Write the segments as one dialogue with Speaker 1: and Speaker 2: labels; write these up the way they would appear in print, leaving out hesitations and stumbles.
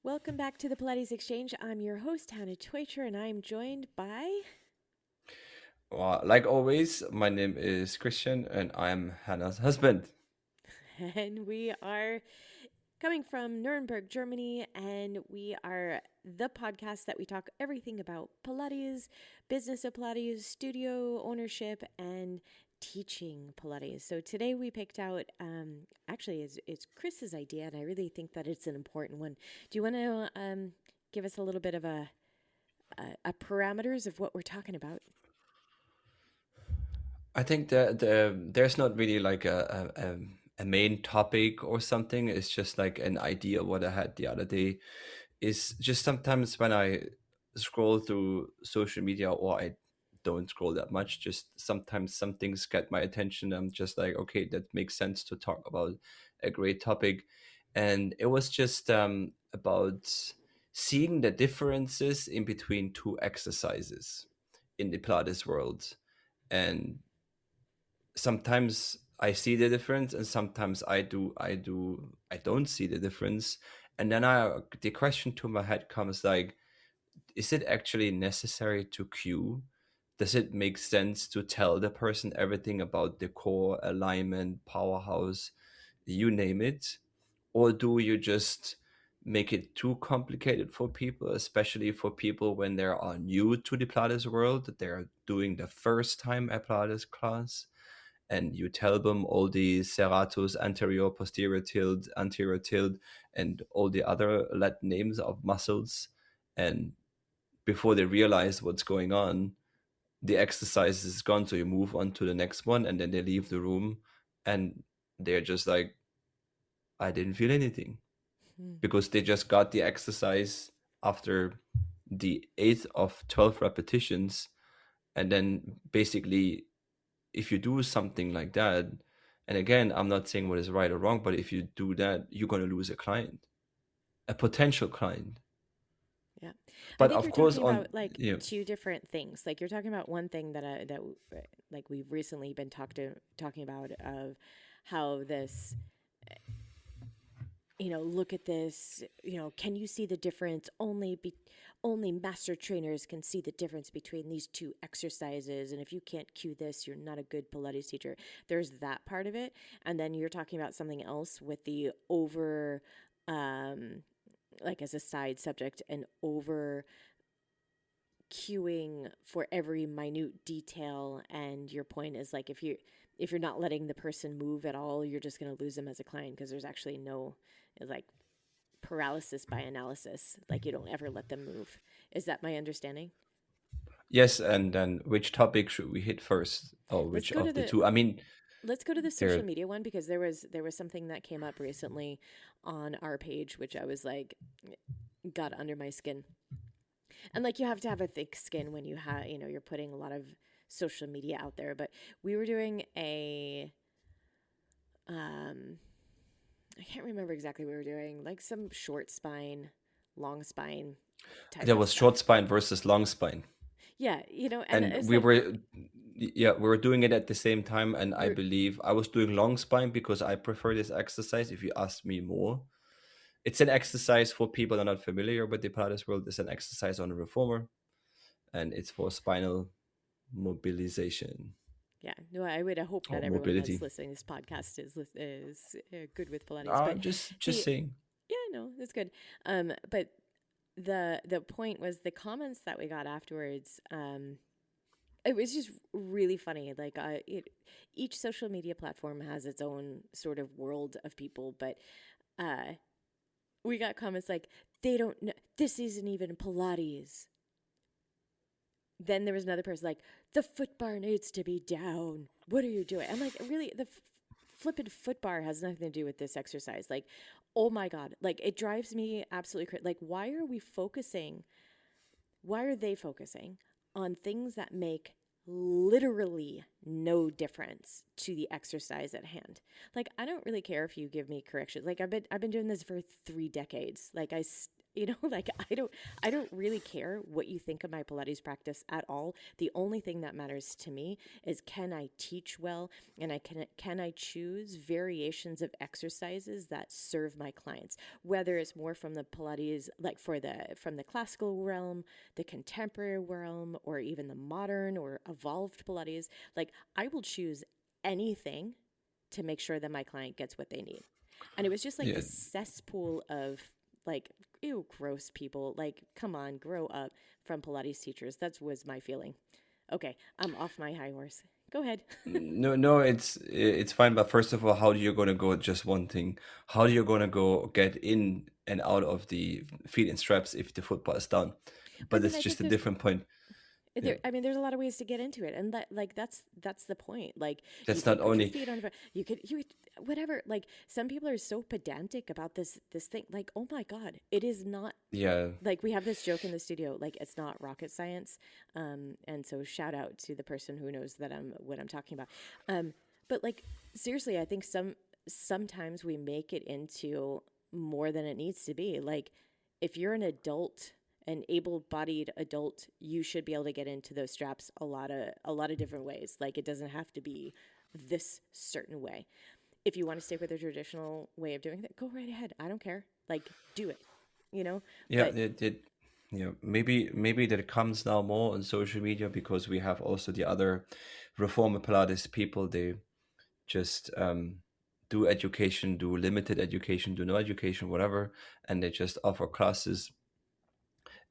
Speaker 1: Welcome back to the Pilates Exchange. I'm your host, Hannah Teutcher, and I'm joined by.
Speaker 2: Like always, my name is Christian and I'm Hannah's husband.
Speaker 1: And we are coming from Nürnberg, Germany, and we are the podcast that we talk everything about Pilates, business of Pilates, studio ownership, and teaching Pilates. So today we picked out, actually, it's Chris's idea, and I really think that it's an important one. Do you want to give us a little bit of a parameters of what we're talking about?
Speaker 2: I think that there's not really like a main topic or something. It's just like an idea what I had the other day. Is just sometimes when I scroll through social media or I don't scroll that much, just sometimes some things get my attention. I'm just like, okay, that makes sense to talk about a great topic. And it was just about seeing the differences in between two exercises in the Pilates world. And sometimes I see the difference and sometimes I don't see the difference. And then the question to my head comes like, is it actually necessary to cue? Does it make sense to tell the person everything about the core, alignment, powerhouse, you name it? Or do you just make it too complicated for people, especially for people when they are new to the Pilates world, that they're doing the first time a Pilates class? And you tell them all the serratus, anterior, posterior tilt, anterior tilt, and all the other Latin names of muscles. And before they realize what's going on, the exercise is gone. So you move on to the next one, and then they leave the room and they're just like, I didn't feel anything
Speaker 1: Hmm.
Speaker 2: because they just got the exercise after the eighth of 12 repetitions. And then basically, if you do something like that, and again, I'm not saying what is right or wrong, but if you do that, you're going to lose a client, a potential client.
Speaker 1: Yeah. I
Speaker 2: But
Speaker 1: think
Speaker 2: of
Speaker 1: you're
Speaker 2: course,
Speaker 1: talking
Speaker 2: on,
Speaker 1: about like
Speaker 2: yeah,
Speaker 1: two different things. Like you're talking about one thing like we've recently been talking about of how this look at this, can you see the difference? Only master trainers can see the difference between these two exercises, and if you can't cue this, you're not a good Pilates teacher. There's that part of it, and then you're talking about something else with the over like as a side subject and over cueing for every minute detail, and your point is like if you're not letting the person move at all, you're just going to lose them as a client because there's actually no like paralysis by analysis, like you don't ever let them move. Is that my understanding?
Speaker 2: yes. And then which topic should we hit first, or
Speaker 1: let's
Speaker 2: which
Speaker 1: go to
Speaker 2: of the
Speaker 1: the
Speaker 2: two? I mean,
Speaker 1: let's go to the social
Speaker 2: there.
Speaker 1: media one because there was something that came up recently on our page which I was like got under my skin. And like you have to have a thick skin when you're putting a lot of social media out there, but we were doing a um I can't remember exactly what we were doing, like some short spine, long spine type
Speaker 2: There
Speaker 1: of
Speaker 2: was short
Speaker 1: stuff.
Speaker 2: spine versus long spine,
Speaker 1: Yeah, and
Speaker 2: and
Speaker 1: it's
Speaker 2: we
Speaker 1: like
Speaker 2: were, yeah, we were doing it at the same time. And I
Speaker 1: we're
Speaker 2: believe I was doing long spine because I prefer this exercise. If you ask me more, it's an exercise for people that are not familiar with the Pilates world. It's an exercise on a reformer, and it's for spinal mobilization
Speaker 1: yeah, no, I would hope
Speaker 2: or
Speaker 1: that everyone that's
Speaker 2: mobility.
Speaker 1: listening to this podcast is good with Pilates. But
Speaker 2: Just
Speaker 1: the
Speaker 2: saying.
Speaker 1: yeah, no, it's good. But the point was the comments that we got afterwards. It was just really funny. Like each social media platform has its own sort of world of people, but uh, we got comments like they don't know this isn't even Pilates. Then there was another person like the foot bar needs to be down. What are you doing? I'm like, really, the flippin' foot bar has nothing to do with this exercise. Like, oh my god, like it drives me absolutely crazy. Like, why are they focusing on things that make literally no difference to the exercise at hand. Like, I don't really care if you give me corrections. Like, I've been doing this for 3 decades. Like, I don't really care what you think of my Pilates practice at all. The only thing that matters to me is, can I teach well, and can I choose variations of exercises that serve my clients, whether it's more from the Pilates, like from the classical realm, the contemporary realm, or even the modern or evolved Pilates. Like, I will choose anything to make sure that my client gets what they need. And it was just like
Speaker 2: Yeah.
Speaker 1: this cesspool of, like, ew, gross people. Like, come on, grow up, from Pilates teachers. That was my feeling. Okay, I'm off my high horse. Go ahead.
Speaker 2: No, no, it's fine. But first of all, how are you gonna go? Just one thing. How are you gonna go get in and out of the feet and straps if the football is done?
Speaker 1: I
Speaker 2: But
Speaker 1: mean,
Speaker 2: it's
Speaker 1: I
Speaker 2: just
Speaker 1: think
Speaker 2: a
Speaker 1: there's
Speaker 2: different point. Yeah,
Speaker 1: there's a lot of ways to get into it, and that's the point. Like, you
Speaker 2: that's not
Speaker 1: could put your
Speaker 2: only.
Speaker 1: feet on it, whatever. Like, some people are so pedantic about this thing. Like, oh my god, it is not.
Speaker 2: Yeah,
Speaker 1: Like, we have this joke in the studio, like, it's not rocket science. And so shout out to the person who knows that I'm what I'm talking about. But, like, seriously, I think sometimes we make it into more than it needs to be. Like, if you're an able-bodied adult, you should be able to get into those straps a lot of different ways. Like, it doesn't have to be this certain way. If you want to stick with the traditional way of doing it, go right ahead. I don't care. Like, do it, you know?
Speaker 2: yeah,
Speaker 1: But
Speaker 2: yeah. Maybe that comes now more on social media because we have also the other reformer Pilates people. They just do education, do limited education, do no education, whatever, and they just offer classes,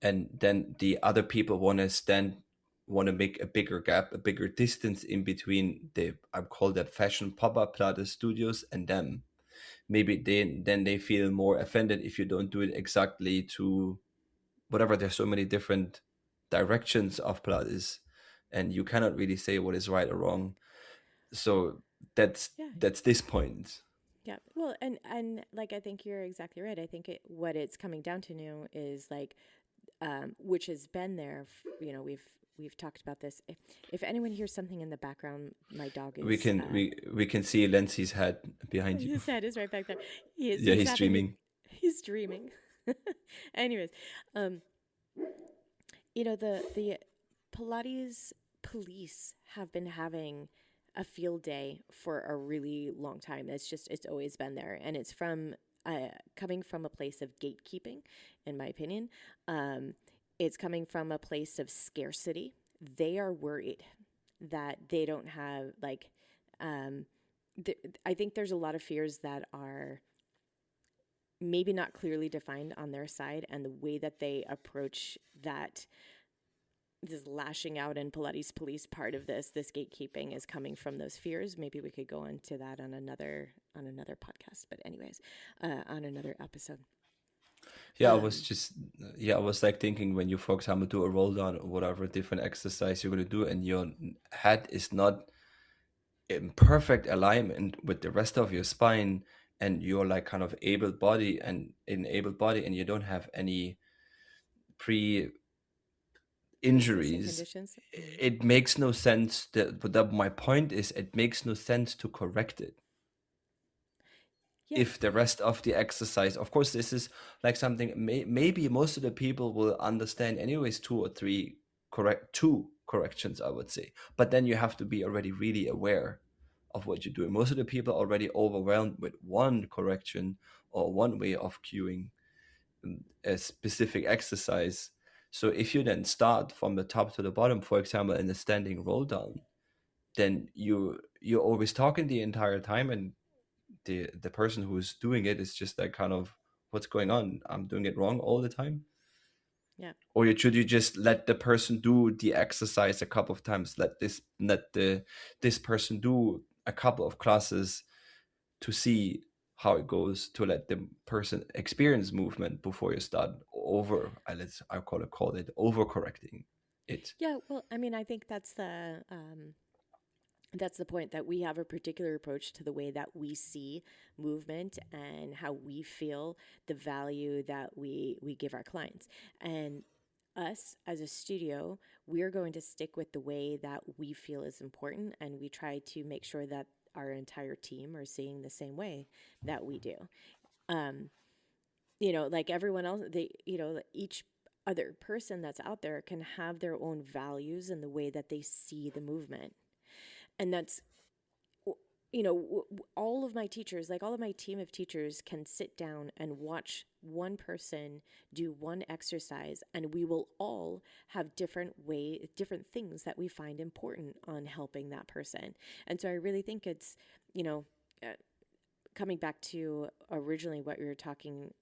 Speaker 2: and then the other people want to make a bigger gap, a bigger distance in between the, I call that fashion pop-up Pilates studios and them. Maybe they feel more offended if you don't do it exactly to whatever. There's so many different directions of Pilates, and you cannot really say what is right or wrong. So that's
Speaker 1: yeah,
Speaker 2: that's this point.
Speaker 1: yeah. Well, and like, I think you're exactly right. I think what it's coming down to now is, like, which has been there. We've talked about this. If anyone hears something in the background, my dog
Speaker 2: We
Speaker 1: is
Speaker 2: can we can see Lindsay's head behind you.
Speaker 1: his head is right back there. He's
Speaker 2: Yeah,
Speaker 1: he's
Speaker 2: he's
Speaker 1: having
Speaker 2: streaming.
Speaker 1: he's dreaming. Anyways, um, the Pilates police have been having a field day for a really long time. It's always been there, and it's coming from a place of gatekeeping, in my opinion. Um, it's coming from a place of scarcity. They are worried that they don't have, like, um, I think there's a lot of fears that are maybe not clearly defined on their side, and the way that they approach that, this lashing out and Pilates police part of this gatekeeping, is coming from those fears. Maybe we could go into that on another podcast, but anyways, on another episode.
Speaker 2: Yeah, I was
Speaker 1: um
Speaker 2: just yeah, I was like thinking when you, for example, do a roll down or whatever different exercise you're gonna do, and your head is not in perfect alignment with the rest of your spine, and you're like kind of able body, and you don't have any pre
Speaker 1: pre-existing
Speaker 2: injuries.
Speaker 1: conditions.
Speaker 2: It makes no sense but my point is it makes no sense to correct it
Speaker 1: Yeah,
Speaker 2: if the rest of the exercise, of course, this is like something maybe most of the people will understand anyways, two corrections, I would say, but then you have to be already really aware of what you're doing. Most of the people are already overwhelmed with one correction or one way of cueing a specific exercise. So if you then start from the top to the bottom, for example, in a standing roll down, then you're always talking the entire time, and the person who's doing it is just like kind of, what's going on? I'm doing it wrong all the time.
Speaker 1: yeah,
Speaker 2: Or should you just let the person do the exercise a couple of times, let this person do a couple of classes to see how it goes, to let the person experience movement before you start over, I call it overcorrecting it.
Speaker 1: yeah. Well, I mean, I think that's the point, that we have a particular approach to the way that we see movement and how we feel the value that we give our clients. And us as a studio, we're going to stick with the way that we feel is important, and we try to make sure that our entire team are seeing the same way that we do. Um, like everyone else, each other person that's out there can have their own values and the way that they see the movement. And that's, all of my teachers, like all of my team of teachers, can sit down and watch one person do one exercise, and we will all have different things that we find important on helping that person. And so I really think it's, you know, uh, coming back to originally what we were talking,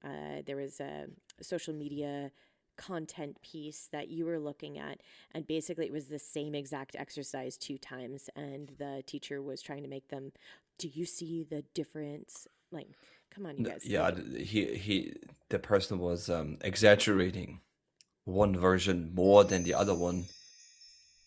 Speaker 1: there was a social media content piece that you were looking at, and basically it was the same exact exercise two times, and the teacher was trying to make them, do you see the difference? Like, come on, you guys.
Speaker 2: Yeah,
Speaker 1: Like,
Speaker 2: the person was exaggerating one version more than the other one.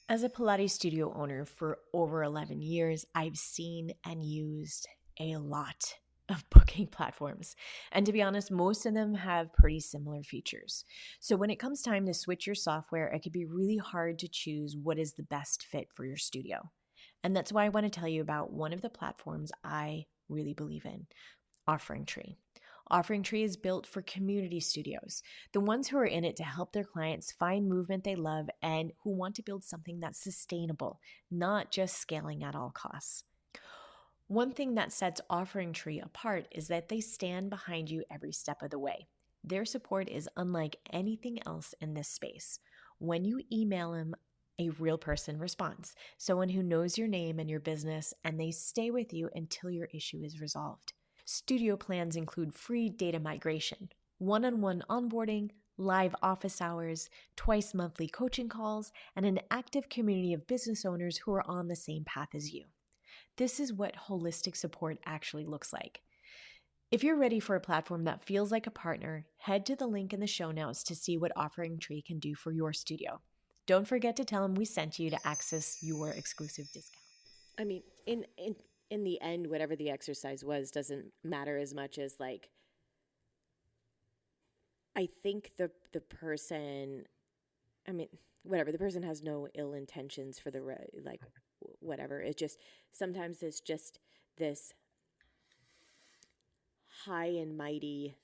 Speaker 3: As a Pilates studio owner for over 11 years, I've seen and used a lot of booking platforms. And to be honest, most of them have pretty similar features. So when it comes time to switch your software, it can be really hard to choose what is the best fit for your studio. And that's why I want to tell you about one of the platforms I really believe in, Offering Tree. Offering Tree is built for community studios, the ones who are in it to help their clients find movement they love and who want to build something that's sustainable, not just scaling at all costs. One thing that sets Offering Tree apart is that they stand behind you every step of the way. Their support is unlike anything else in this space. When you email them, a real person responds, someone who knows your name and your business, and they stay with you until your issue is resolved. Studio plans include free data migration, one-on-one onboarding, live office hours, twice monthly coaching calls, and an active community of business owners who are on the same path as you. This is what holistic support actually looks like. If you're ready for a platform that feels like a partner, head to the link in the show notes to see what Offering Tree can do for your studio. Don't forget to tell them we sent you to access your exclusive discount.
Speaker 1: I mean, in the end, whatever the exercise was doesn't matter as much as, like, I think the person, I mean, whatever, the person has no ill intentions for like, whatever. It just, sometimes it's just this high and mighty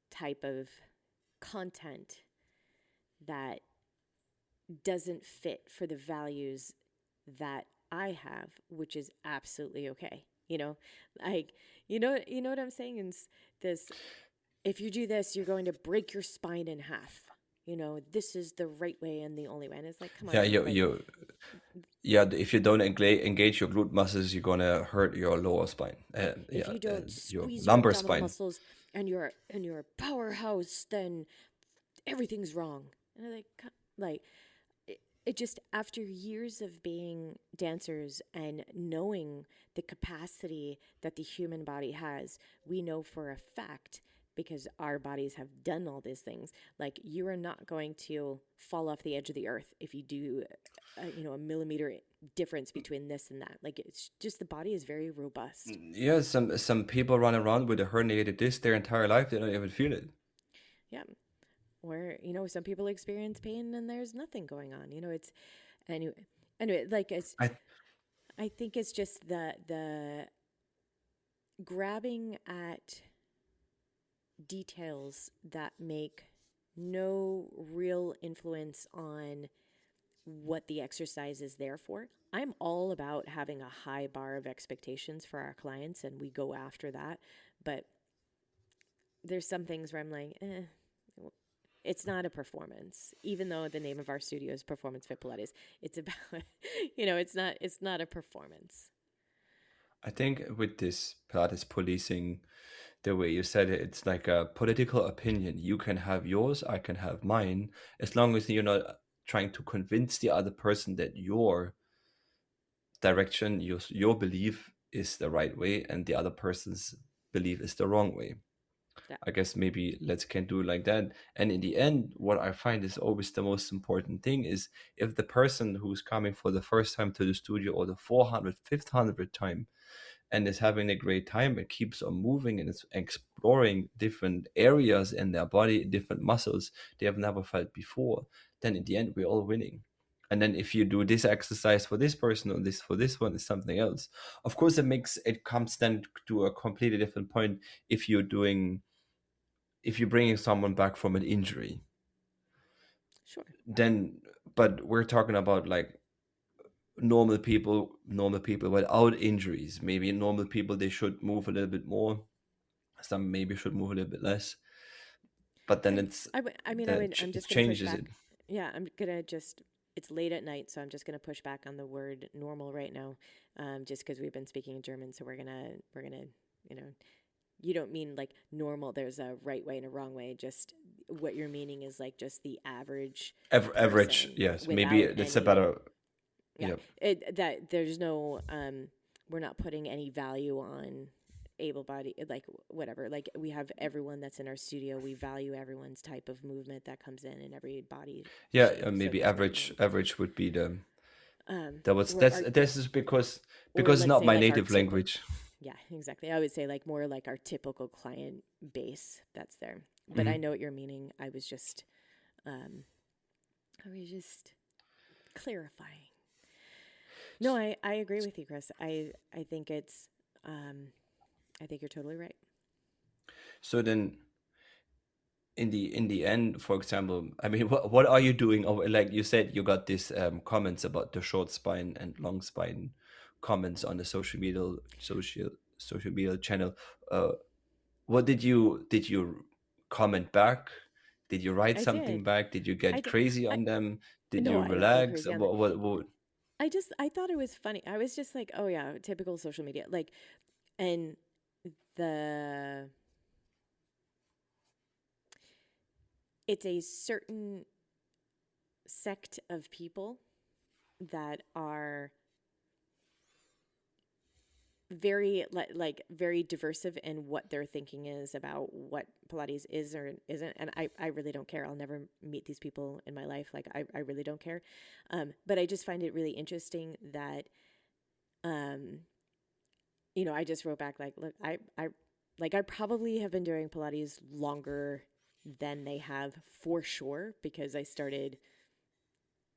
Speaker 1: type of content that doesn't fit for the values that I have, which is absolutely okay. Like, what I'm saying is this: if you do this, you're going to break your spine in half. This is the right way and the only way. And it's like, come on,
Speaker 2: Yeah,
Speaker 1: dude. Like,
Speaker 2: if you don't engage your glute muscles, you're gonna hurt your lower spine.
Speaker 1: if you don't
Speaker 2: Your
Speaker 1: squeeze your
Speaker 2: lumbar
Speaker 1: abdominal
Speaker 2: spine.
Speaker 1: muscles and you're a powerhouse, then everything's wrong. And I'm like, it just, after years of being dancers and knowing the capacity that the human body has, we know for a fact, because our bodies have done all these things, like, you are not going to fall off the edge of the earth if you do a millimeter difference between this and that. Like, it's just, the body is very robust.
Speaker 2: Yeah, some people run around with a herniated disc their entire life. They don't even feel it.
Speaker 1: Yeah. Or, some people experience pain and there's nothing going on. It's anyway, like,
Speaker 2: I
Speaker 1: I think it's just the grabbing at details that make no real influence on what the exercise is there for. I'm all about having a high bar of expectations for our clients, and we go after that. But there's some things where I'm like, it's not a performance, even though the name of our studio is Performance Fit Pilates. It's about, it's not a performance.
Speaker 2: I think with this Pilates policing, the way you said it, it's like a political opinion. You can have yours, I can have mine, as long as you're not trying to convince the other person that your direction, your belief is the right way and the other person's belief is the wrong way.
Speaker 1: Yeah.
Speaker 2: I guess maybe let's can do it like that. And in the end, what I find is always the most important thing is, if the person who's coming for the first time to the studio or the 400th, 500th time and is having a great time and keeps on moving and is exploring different areas in their body, different muscles they have never felt before, then in the end we're all winning. And then if you do this exercise for this person or this for this one is something else. Of course, it comes then to a completely different point if you're bringing someone back from an injury.
Speaker 1: Sure.
Speaker 2: Then, but we're talking about like normal people without injuries. Maybe normal people, they should move a little bit more. Some maybe should move a little bit less. But then
Speaker 1: I'm
Speaker 2: it
Speaker 1: just going to push
Speaker 2: changes
Speaker 1: back.
Speaker 2: it.
Speaker 1: Yeah, it's late at night, so I'm just going to push back on the word normal right now, just because we've been speaking in German. So we're going to, you don't mean like normal. There's a right way and a wrong way. Just what you're meaning is like just the average
Speaker 2: Average,
Speaker 1: person
Speaker 2: yes. Maybe
Speaker 1: without
Speaker 2: it's a
Speaker 1: any,
Speaker 2: better,
Speaker 1: yeah,
Speaker 2: yeah.
Speaker 1: that there's no, we're not putting any value on able body, like whatever, like we have everyone that's in our studio, we value everyone's type of movement that comes in every body
Speaker 2: Yeah,
Speaker 1: shape, so
Speaker 2: maybe
Speaker 1: that's what I mean.
Speaker 2: average would be the,
Speaker 1: Or
Speaker 2: this is because
Speaker 1: or
Speaker 2: it's
Speaker 1: let's
Speaker 2: not
Speaker 1: say
Speaker 2: my
Speaker 1: like our
Speaker 2: native
Speaker 1: typical,
Speaker 2: language.
Speaker 1: yeah, exactly, I would say like more like our typical client base that's there, but I
Speaker 2: Mhm.
Speaker 1: know what you're meaning. Um I was just clarifying. No, I agree with you, Chris. I think it's I think you're totally right.
Speaker 2: So then in the end, for example, I mean, what are you doing over, like you said, you got these comments about the short spine and long spine comments on the social media channel. uh what did you comment back? Did you write
Speaker 1: I
Speaker 2: something
Speaker 1: did.
Speaker 2: back? Did you
Speaker 1: I
Speaker 2: get
Speaker 1: did.
Speaker 2: crazy
Speaker 1: I
Speaker 2: on them? Did
Speaker 1: No,
Speaker 2: you
Speaker 1: I don't go
Speaker 2: relax?
Speaker 1: crazy on that.
Speaker 2: What?
Speaker 1: I thought it was funny. I was just like, oh yeah, typical social media. Like, and the it's a certain sect of people that are very like very diversive in what their thinking is about what Pilates is or isn't, and I really don't care. I'll never meet these people in my life. Like I really don't care, but I just find it really interesting that um I just wrote back like, look, I probably have been doing Pilates longer than they have for sure, because I started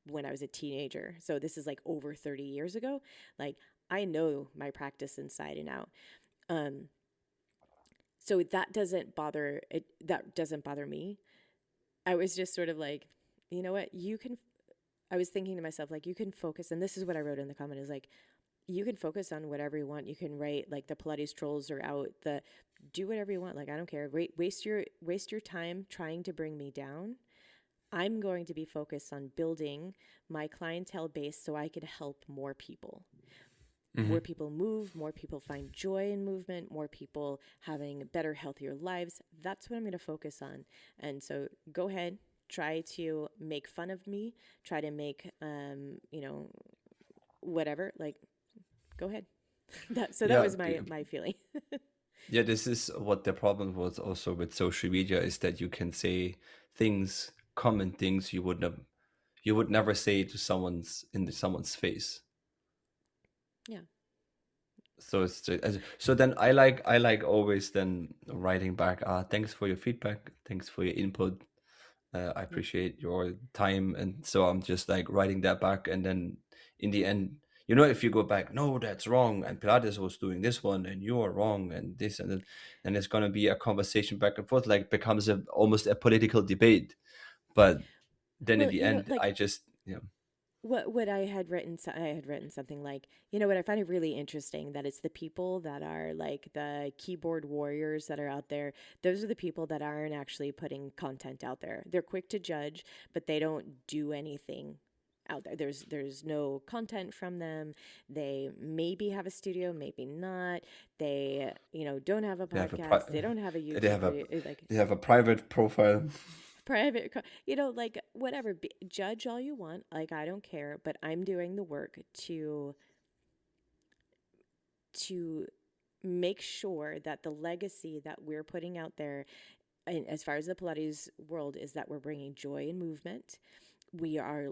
Speaker 1: when I was a teenager. So this is like over 30 years ago. Like I know my practice inside and out. Um, so that doesn't bother me. I was just sort of like, you know what, I was thinking to myself, like, you can focus, and this is what I wrote in the comment is like, you can focus on whatever you want. You can write like the Pilates trolls are out. Do whatever you want. Like I don't care. Waste your time trying to bring me down. I'm going to be focused on building my clientele base so I could help more people.
Speaker 2: Mhm.
Speaker 1: More people move, more people find joy in movement, more people having better, healthier lives. That's what I'm going to focus on. And so go ahead, try to make fun of me, try to make, whatever, like, go ahead. That
Speaker 2: Yeah,
Speaker 1: was my feeling.
Speaker 2: yeah, this is what the problem was also with social media, is that you can say things, comment things you would never say to someone's face.
Speaker 1: Yeah.
Speaker 2: So so then I like always then writing back, thanks for your feedback, thanks for your input, I
Speaker 1: Yeah.
Speaker 2: appreciate your time. And so I'm just like writing that back, and then in the end, if you go back, no, that's wrong, and Pilates was doing this one and you are wrong and this and then, and it's going to be a conversation back and forth, like becomes almost a political debate. But then in
Speaker 1: Well,
Speaker 2: the end
Speaker 1: like
Speaker 2: I just
Speaker 1: what I had written something like, what I find it really interesting that it's the people that are like the keyboard warriors that are out there. Those are the people that aren't actually putting content out there. They're quick to judge, but they don't do anything out there. There's no content from them. They maybe have a studio, maybe not. They, don't have a
Speaker 2: they have
Speaker 1: podcast. They don't have a
Speaker 2: they
Speaker 1: YouTube
Speaker 2: have a
Speaker 1: video. Like
Speaker 2: they have a private profile.
Speaker 1: private, like whatever. Judge all you want. Like I don't care, but I'm doing the work to make sure that the legacy that we're putting out there, and as far as the Pilates world, is that we're bringing joy and movement. We are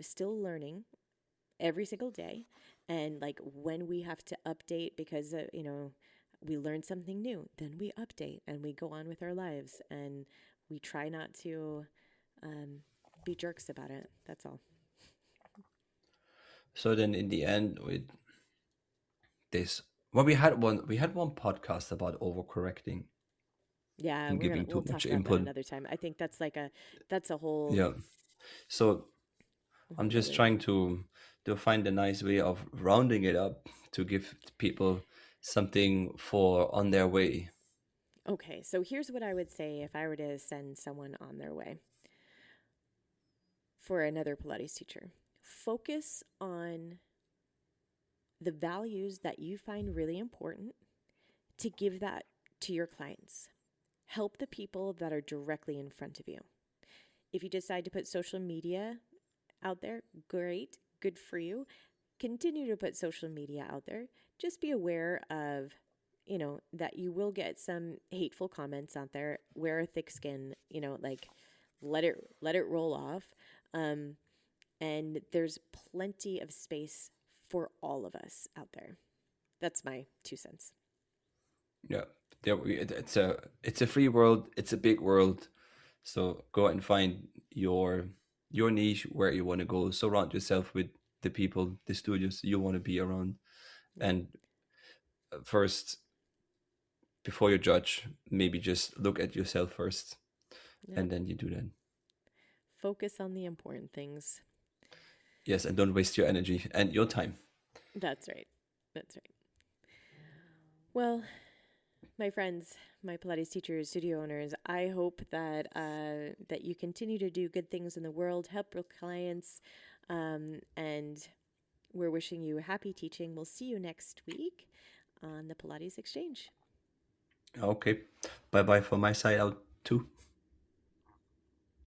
Speaker 1: still learning every single day. And like when we have to update because, we learn something new, then we update and we go on with our lives, and we try not to um, be jerks about it. That's all.
Speaker 2: So then in the end with this, well, we had one podcast about overcorrecting
Speaker 1: Yeah,
Speaker 2: and giving
Speaker 1: we'll
Speaker 2: too
Speaker 1: talk
Speaker 2: much
Speaker 1: about that
Speaker 2: input.
Speaker 1: another time. I think that's a whole
Speaker 2: Yeah. So I'm just
Speaker 1: nother.
Speaker 2: trying to find a nice way of rounding it up to give people something for on their way.
Speaker 1: Okay, so here's what I would say if I were to send someone on their way for another Pilates teacher. Focus on the values that you find really important to give that to your clients. Help the people that are directly in front of you. If you decide to put social media out there, great, good for you. Continue to put social media out there. Just be aware of, that you will get some hateful comments out there. Wear a thick skin, like let it roll off. Um, and there's plenty of space for all of us out there. That's my 2 cents.
Speaker 2: Yeah. It's a free world, it's a big world. So go out and find your niche where you want to go. Surround yourself with the people, the studios you want to be around.
Speaker 1: Yep.
Speaker 2: And first, before you judge, maybe just look at yourself first,
Speaker 1: Yep.
Speaker 2: and then you do that.
Speaker 1: Focus on the important things.
Speaker 2: Yes, and don't waste your energy and your time.
Speaker 1: That's right. That's right. Well, my friends, my Pilates teachers, studio owners, I hope that you continue to do good things in the world, help your clients, and we're wishing you happy teaching. We'll see you next week on the Pilates Exchange.
Speaker 2: Okay. Bye bye from my side out too.